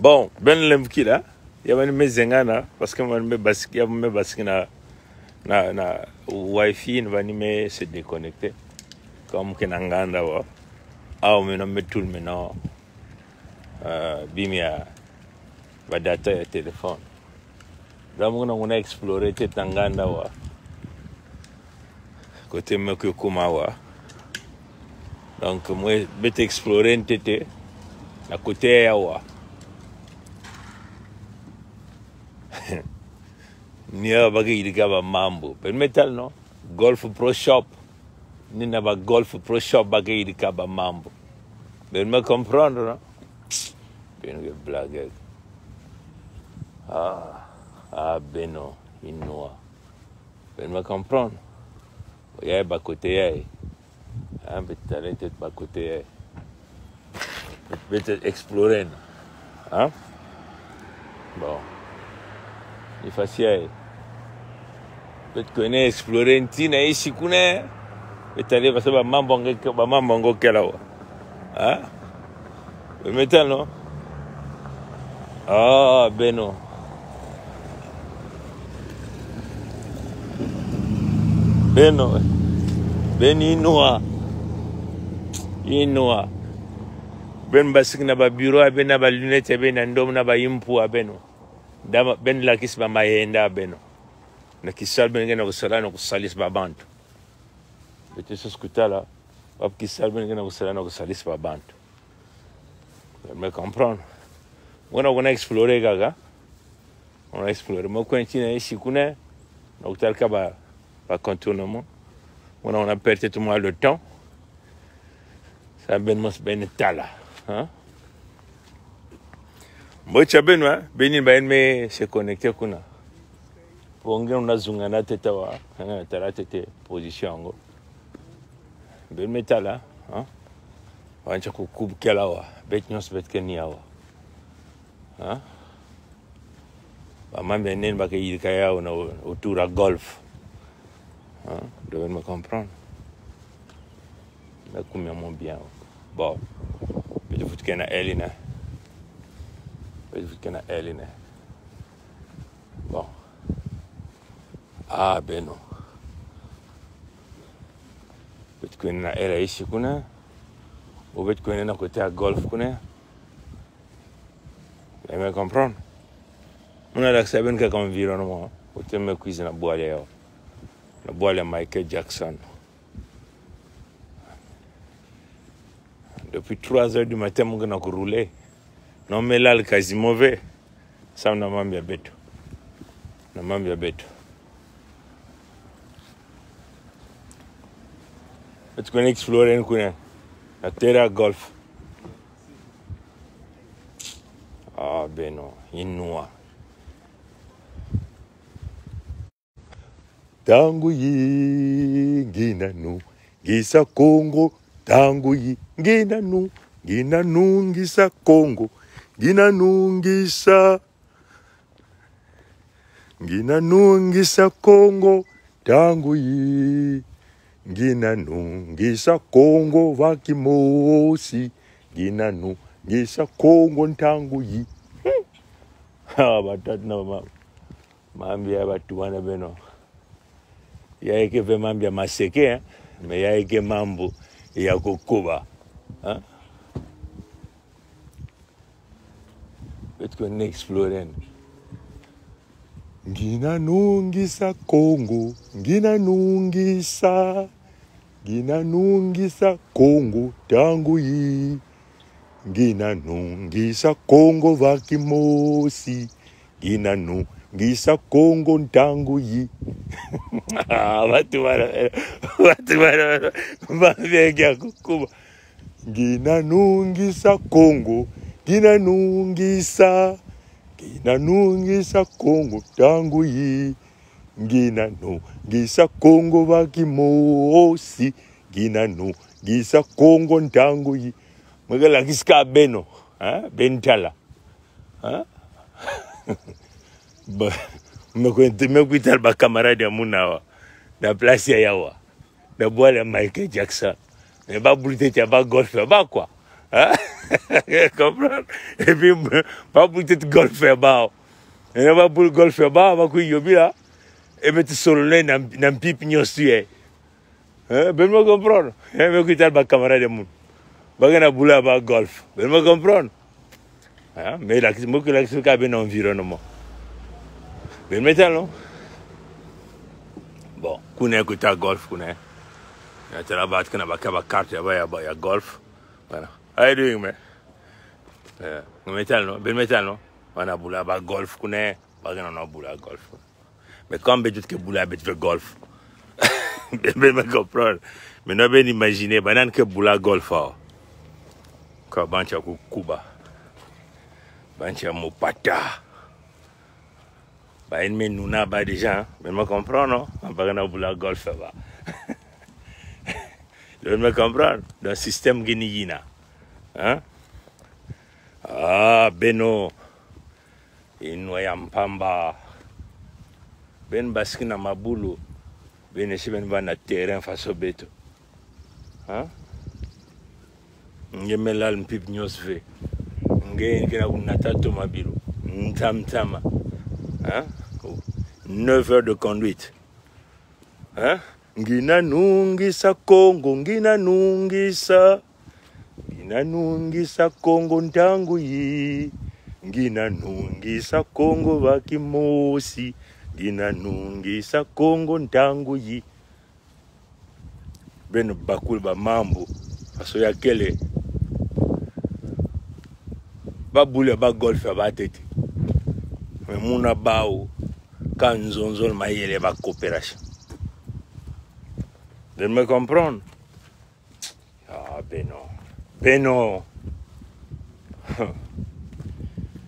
Bon, ben lemki là. Yabani me zengana parce que man me basiki me basiki na wifi vani me se déconnecter comme que nanganda wa. Au me no me tout me no bimia ba data ya téléphone. Ramu na explorer te tanganda wa. Côté me que kumawa. Donc moi bet explorer ntete na côté ya wa. Nia bagi idikaba mambo. Per metal no Golf Pro Shop. Nina ba Golf Pro Shop bagi idikaba mambo. Per me comprendre no. Ben que blague. Beno innoa. Per me comprendre. Oya ba côté yai. Betalent ba côté yai. Peut-être explorer. Hein? Bon. Il facile. Peut-être qu'on est exploré un tina ici qu'on est. Peut-être aller parce que ma maman qu'elle a. Hein? Le métal non? Ah ben non. Ben non. Ben inoa. Inoa. Ben basik na ba bureau ben na ba lunette ben na ndom na ba impu abeno. Dama ben la kisba mayenda beno na kisal ben ngena kusala na kusalis babantu bete soskuta la op kisal ben ngena kusala na kusalis babantu me comprendre on a explorer gaga on a explorer mo continue ici kuna na hotel ka ba contournement on a perdu tout le temps ça ben mos ben tala hein. Mocha benwa benin ba me se connecter kuna ponge unazunga na teta wa tara tete position ngo ben metala hein wancha kukubukela wa bet nyos bet kenia wa hein ba mambe nen ba ke yika ya na autour à golf hein devez me comprendre na kumia mon bien bon je vous ken Elina. Je connais Eline. Bon. Ben non. Je connais elle ici kuna. Ou je connais na côté à golf kuna. Vous me comprendre? On a l'accès à un environnement. Vous te me cuisine à boire là. Na boire Michael Jackson. Depuis 3 heures du matin, on a roulé. Non mais là le quasi mauvais ça na mambia betu tu connais explorer kuna la terra golf ben non innoa tangu yingina nu gisa Congo tangu yingina nu gina nungisa Congo Gina nungisa Congo tangu Gina nungisa Congo vakimosi Gina nungisa Congo tangu batatu na mama mambia batu wana beno yaike ve mambia maseke me yaike mambo ya kukuba hein. Peut-être qu'on explorer. Gina nungisa Congo, Gina nungisa Congo tangu Gina nungisa Congo vakimosi, Gina nungisa Congo tangu Watu wana mavega kukuba. Gina nungisa Congo. Gina nungisa Congo tangu Gina nungisa Congo vakimosi Gina nungisa Congo tangu Magala kiska beno hein bentala hein me kuital ba camarade munawa na place ya yawa na boile Michael Jackson me ba bulite ya ba golf ba quoi Hein? Comprendre? Et puis, pas pour te golfer bas. Et on va pour golfer bas, on va couiller là. Et mettre sur le nez dans un pipe nyosue. Hein? Ben me comprendre? Et me couiller le camarade de moun. Bagana boula ba golf. Ben me comprendre? Hein? Mais la question que la question a bien environnement. Ben me non? Bon, connais que tu golf, connais. Tu as battu qu'on a pas carte, il y a golf. Voilà. How you doing, man? Metal, non? Ben metal, non? On a boula ba golf, connais. Bagana on a boula golf. Mais comme ben que boula ben fait golf. Ben me comprendre. Mais non ben imaginer, ben que boula golf. Quand bancha ku Cuba. Bancha mopata. Bah, il nous n'a pas déjà, mais me comprend, non? On va pas boula golf, va. Vous me comprendre? Dans le système guinéen. Hein? Ah, Beno. Inoyam Pamba. Ben Baskina Mabulu. Ben Esiben va na terrain face au béto. Hein? Ngemelal mpip nyosve. Ngena unatato mabiru. Ntamtama. Hein? 9 heures de conduite. Hein? Ngina nungisa Congo, ngina nungisa Congo ntangu yi. Ngina nungisa Congo bakimosi. Ngina nungisa Congo ntangu yi. Ben bakul ba mambo. Paso ya kele. Ba boule ba golf ba tete. Mais muna bao kanzonzol mayele ba coopération. De me comprendre? Ah ben non. Ben non.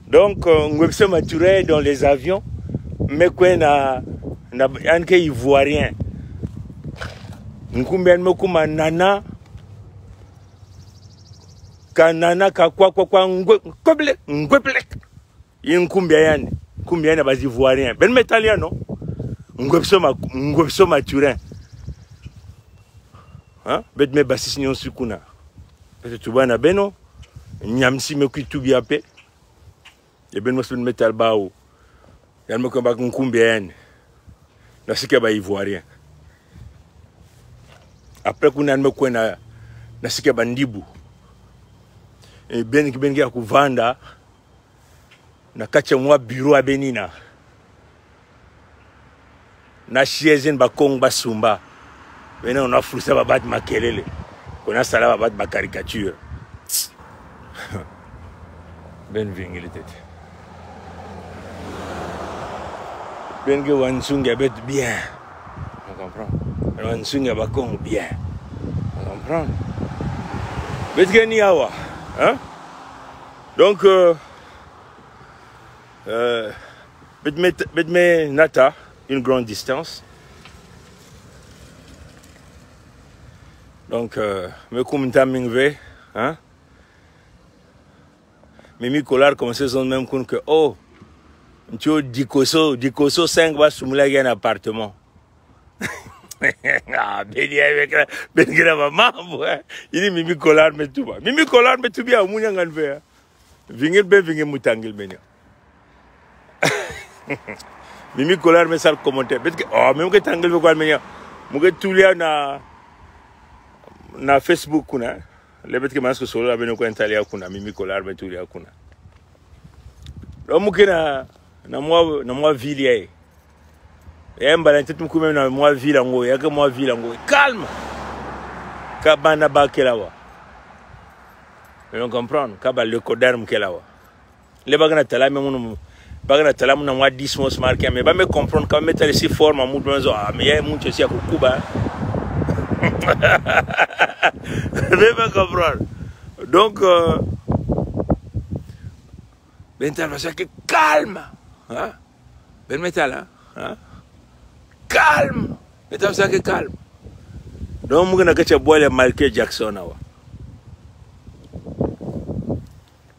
Donc on se maturer dans les avions mais quoi na anke ivoirien. Nkumbien me kuma nana kanana ka kwa ngweble inkumbia yani kumbia na basi ivoirien ben metalien non ngwepso maturin hein bet me basi signon sukuna peut tu bana beno nyamsi me kutubi ape e ben mo sun metal bawo yan me ko bak nkumbia yani na sike ba ivoirien après kuna me ko na sike ba ndibu e ben ya kuvanda na kache mwa bureau abenina na chiezine ba kong basumba bena on a foussé ba bat makelele on a sala ba bat ba caricature ben vingile tete ben ge wansunga bet bien on comprend wansunga ba kong bien on comprend bet ge ni awa hein donc bet nata une grande distance. Donc me kumta mingve hein Mimi Kolar comme ces zones même que oh tu dikoso 5 va soumla un appartement. Ah beni avec ben grave maman il dit Mimi Kolar mais tout va Mimi Kolar mais tout bien munya nganve vingel be vingel mutangil benya Mimi Kolar me sal commenter oh même que tangel be quoi menya muge tulia na Facebook kuna le bet que masko solo la beno ko entalia kuna Mimi Kolar me tulia kuna lo mukina na moi ville et mbalante tum kuma na moi ville ngo ya que moi ville ngo calme ka bana ba kelawa on comprendre ka ba le coderme kelawa le bagana tala me mun bagana tala mun na moi 10 mois marqué mais ba me comprendre quand mettre ici forme à moudou ah mais ya mun ceci à kuba mais pas comprendre donc bental va que calme hein ben metal hein calme metal ça que calme donc mu gonna kacha boile Michael Jackson awa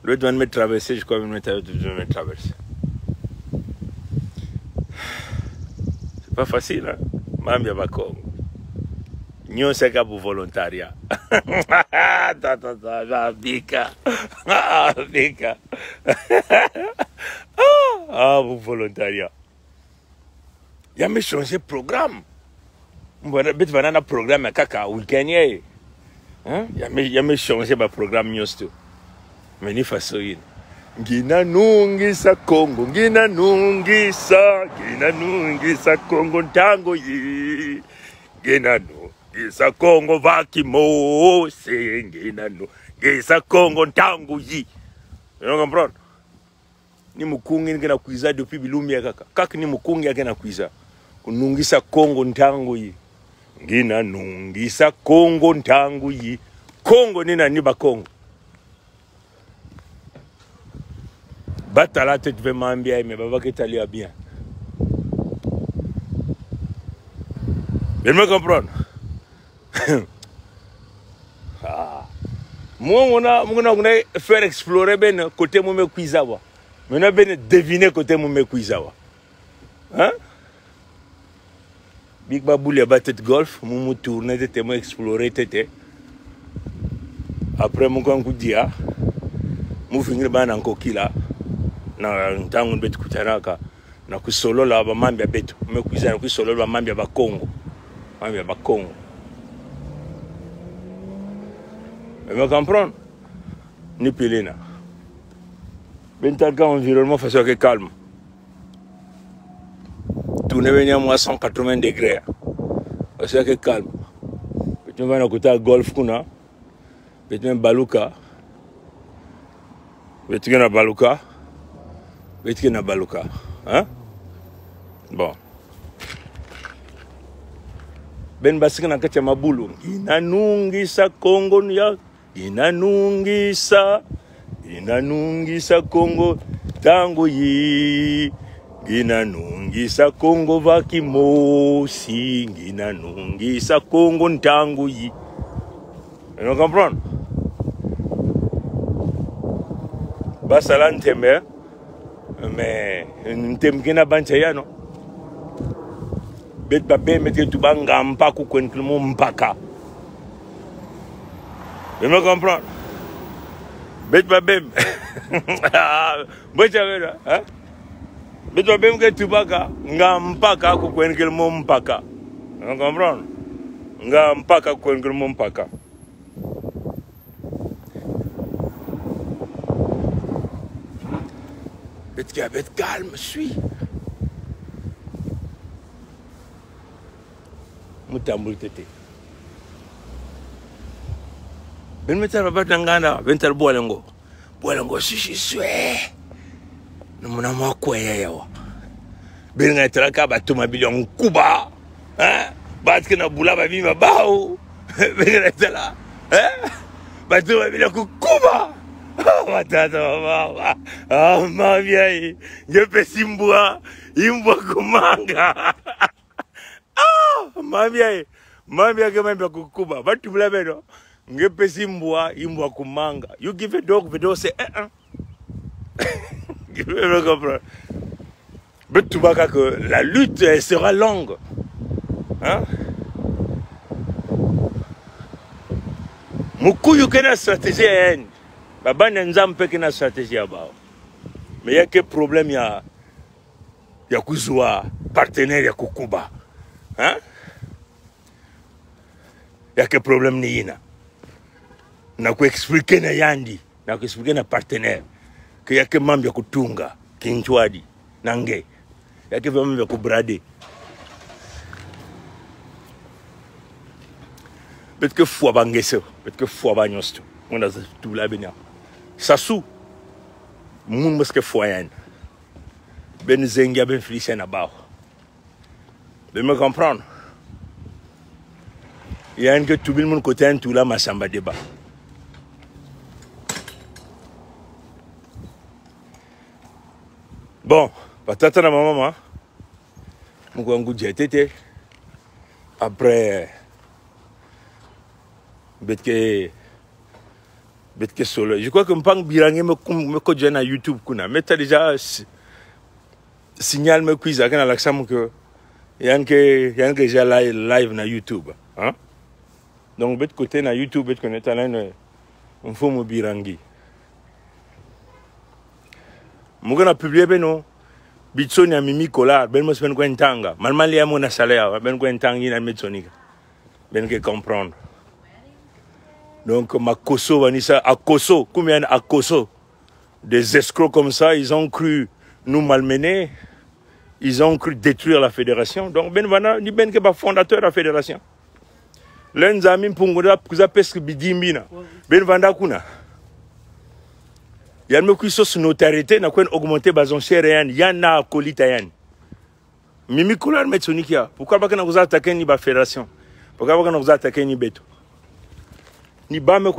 le doit me traverser je crois me traverser c'est pas facile hein mambi ya Congo Nyon c'est qu'à pour volontariat. Bika. Bika. Pour volontariat. Il y a mis changé programme. Bet vanana programme kaka week-end ye. Hein? Il y a mis changé ba programme nyosto. Mais ni façon yin. Ngina nungisa Congo, ngina nungisa Congo ntango yi. Ngina nungisa Congo vakimo, ngina nungisa Congo ntango yi. You comprendre? Ni mukungi ngina kuiza depuis bilumia kaka. Kaka ni mukungi ngina kuiza. Nungisa Congo ntango yi. Ngina nungisa Congo ntango yi. Congo nina niba Congo. Batala tête vraiment bien, mais baba que t'allais bien. Vous me comprenez? Moi, on a faire explorer ben côté mon Kuizawa. On a ben deviner côté mon Kuizawa. Hein? Big Babou les battait golf, mon tourner, t'étais moi explorer, t'étais. Après mon coup dia, mon finir ban en coquille na ntango betu kutaraka na kusolola ba mambia betu me kuizana kusolola ba mambia ba Congo me comprendre ni pilina bentaka environnement façon que calme tourner venir moi 180 degrés façon que calme tu vas na kuta golf kuna betu baluka betu na baluka Betu na baluka, hein? Bon. Ben basika na kati ya mabulu. Inanungisa Congo ya, inanungisa Congo tango yi. Inanungisa Congo vakimosi, inanungisa Congo tango yi. Vous comprenez? Basalan tembe. Mais ntemkina banchaya no bet babe mete tubanga mpaka kwenkilmo mpaka. Vous me comprenez? Bet babe bocha vera hein? Bet babe mke tubaka nga mpaka kwenkilmo mpaka. Vous me comprenez? Nga mpaka kwenkilmo mpaka. Bet calme, suis. Mutambul tete. Ben metal batangana, bental bolengo. Bolengo shishi swe. Namuna mwakwe yawa. Ben ngatra ka batuma bilion kuba. Hein? Batke na bulaba bima bao. Ben ngatra hein? Batuma bilion kuba. Matata mama. Ma vieille. Je peux simboa. Imboa kumanga. Ma vieille. Ma vieille que même kukuba. Va tu me l'avais non? Je peux simboa. Imboa kumanga. You give a dog, the dog say Tu me comprends? Mais tu vois que la lutte sera longue. Hein? Mukuyu kena stratégie haine. Baba nzampe kena stratégie abao. Mais il y a que problème ya kuzwa partenaire ya kukuba. Hein? Il y a que problème ni ina. Na ku expliquer na yandi, na ku expliquer na partenaire que y a que mambo ya kutunga, kinchwadi, nange. Il y a que mambo ya kubrade. Peut-être que foi bangeso, peut-être que foi banyosto. On a tout la benia. Sasu moun parce que foyen ben zenga ben flicien na ba de me comprendre il y a un que tout le monde côté un tout là ma samba débat bon patata na maman mon goût j'étais après betke solo. Je crois que mpang birange me ko jena YouTube kuna. Mais t'as déjà signal me quiz à l'accent que yanke déjà live na YouTube, hein? Donc bet côté na YouTube bet connaître là un faux mobirangi. Mugana publier beno bitsoni ya mimi kolar ben mos ben ko entanga. Malmali ya mona salaire ben ko entangi na metsonika. Ben que comprendre. Donc ma Koso vanissa à Koso, combien à Koso des escrocs comme ça, ils ont cru nous malmener. Ils ont cru détruire la fédération. Donc, Ben Vana, ni Ben Keba fondateur de la fédération. L'un des amis pour nous dire presque bidimbina. Ben Vanda Kuna. Il y a une question de notoriété, n'a pas augmenté bazon cher yan, yana kolita yan. Mimi Kolar Metsonikia. Pourquoi pas que nous attaquons ni la fédération? Pourquoi pas que nous attaquons ni Beto? Ni ba me